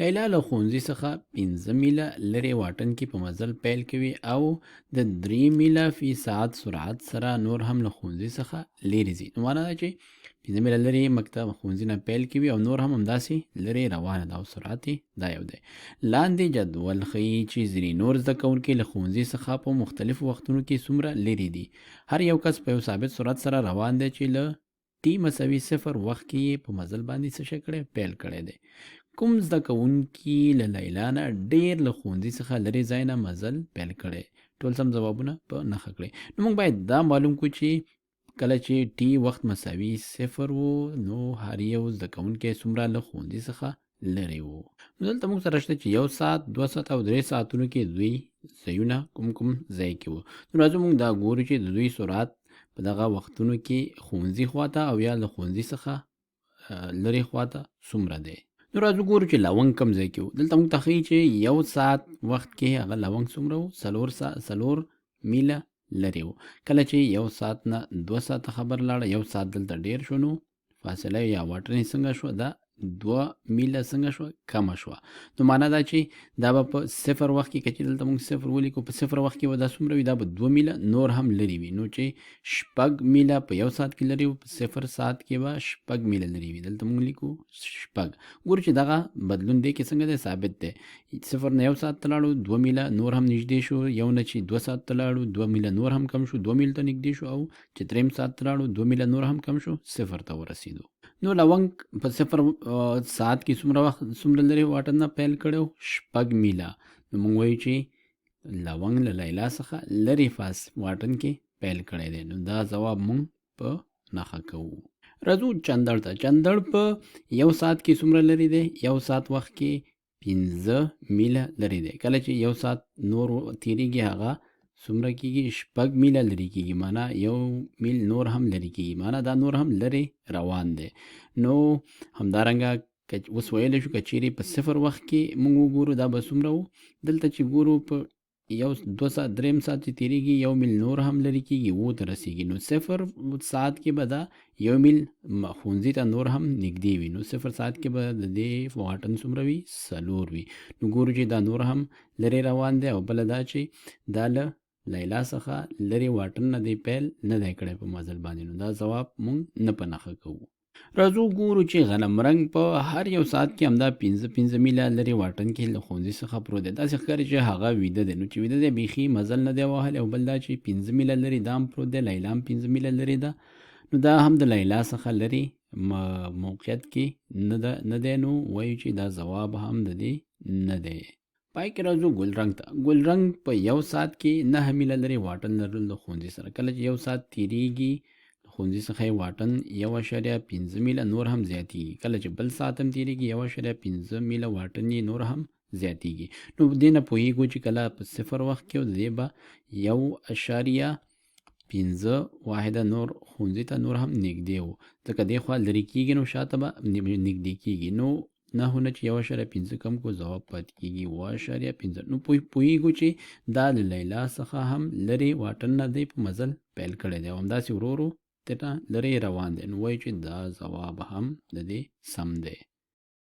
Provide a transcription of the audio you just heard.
لیلا له ښوونځي څخه 5 میله لرې واټن کې په مزل پیل کوي او د 3 میله فی ساعت سرعت سره نور هم له ښوونځي څخه لرې ځي. نو معنا دا چې 5 میله لرې مکتب ښوونځي نه پیل کوي او نور هم همداسې لرې روانه ده او سرعت یې دا یو دی. لاندې جدول ښیي چې ځینې نور زده کوونکي له ښوونځي څخه په مختلفو وختونو کې څومره لرې دي. هر یو کس په یو ثابت سرعت سره روان دی چې له ټي مساوي 0 وخت کې یې په مزل باندې څه شی کړی پیل کړی دی. کوم زده کوونکي له لیلا نه ډېر له ښوونځي څخه لرې ځای نه مزل پیل کړی؟ ټول سم ځوابونه په نښه کړئ. نو موږ باید دا معلوم کړو چې کله چې ټي وخت مساوي 0 و نو هر یو زده کوونکی څومره له ښوونځي څخه لرې و. نو دلته موږ سره شته چې 1 ساعت 2 ساعت او 3 ساعتونو کې دوی ځایونه کوم ځای کې وو. نو راځو موږ دا ګورو چې د دوی سرعت په دغه وختونو کې ښوونځي خواته او یا له ښوونځي څخه لرې خواته څومره دی. نو راځو ګورو چې لونګ کم ځای کې و. دلته موږ ته ښیي چې 1 ساعت وخت کې هغه لونګ څومره و؟ 4 میله لرې و. کله چې 1 ساعت نه 2 ساعته خبر لاړه 1 ساعت دلته ډېر شو نو فاصله یا واټن یې څنګه شو؟ دا 2 میله څنګه شوه؟ کمه شوه. نو معنا دا چې دا به په 0 وخت کې که چې دلته موږ 0 ولیکو په 0 وخت کې به دا څومره وي؟ دا به 2 میله نور هم لرې وي. نو چې 6 میله په 1 ساعت کې لرې وو په 0 ساعت کې به 6 میله لرې وي. دلته موږ لیکو 6. ګورو چې دغه بدلون دی کې څنګه دی؟ ثابت دی. 0 نه 1 ساعت ته لاړو 2 میله نور هم نږدې شو. 1 نه چې 2 ساعت ته لاړو 2 میله نور هم کم شو 2 میل ته نږدې شو او چې 3 ساعت ته لاړو 2 میله نور هم کم شو 0 ته ورسېدو. نو لونګ په 0 ساعت کې څومره لرې واټن نه پیل کړی و؟ 6 میله. نو موږ وایو چې لونګ له لیلا څخه لرې واټن کې پیل کړی دی. نو دا ځواب موږ په نښه کوو. راځو چندړ ته. چندړ په 1 ساعت کې څومره لرې دی؟ 1 ساعت وخت کې 15 میله لرې دی. کله چې 1 ساعت نور تیریږي هغه څومره کېږي؟ 6 میله لرې کېږي. معنا 1 میل نور هم لرې کېږي. معنا دا نور هم لرې روان دی. نو همدارنګه اوس ویلی شو که چیرې په 0 وخت کې موږ وګورو دا به څومره و؟ دلته چې ګورو په 2 ساعت 3 ساعت چې تیریږي 1 میل نور هم لرې کېږي 9 ته رسېږي. نو 0 ساعت کې به دا 1 میل ښوونځي ته نور هم نږدې وي. نو 0 ساعت کې به د دې واټن څومره وي؟ 4 وي. نو ګورو چې دا نور هم لرې روان دی او بله دا چې دا له لیلا څخه لرې واټن نه دی پیل نه دی کړی په مزل باندې. نو دا ځواب مونږ نه په نښه کوو. راځو ګورو چې غنم رنګ په هر یو ساعت کې همدا 5 میله لرې واټن کې له ښوونځي څخه پروت دی. داسې ښکاري چې هغه ویده دی. نو چې ویده دی بیخي مزل نه دی وهلی او بل دا چې 5 میله لرې دا هم پروت دی. لیلا هم 5 میله لرې ده. نو دا هم د لیلا څخه لرې موقعیت کې نه دی. نو وایو چې دا ځواب هم د دې نه دی. پای کې راځو ګل رنګ ته. ګل رنګ په 1 ساعت کې 9 میله لرې واټن لرل د ښوونځي سره. کله چې 1 ساعت تیریږي ښوونځي څخه یې واټن 1.5 میله نور هم زیاتېږي. کله چې بل ساعت هم تیریږي 1.5 میله واټن یې نور هم زیاتېږي. نو دې نه پوهېږو چې کله په 0 وخت کې د دې به 1.5 واحده نور ښوونځي ته نور هم نږدې و. ځکه دې خوا لرې کېږي نو شاته به نږدې کېږي. نو 9 نه چې 1.5 کم کو ځواب پاتې کېږي 1.5. نو پوهېږو چې دا له لیلا څخه هم لرې واټن نه دی په مزل پیل کړی دی او همداسې ورو ورو ته لرې روان دی. نو وایي چې دا ځواب هم د دې سم دی.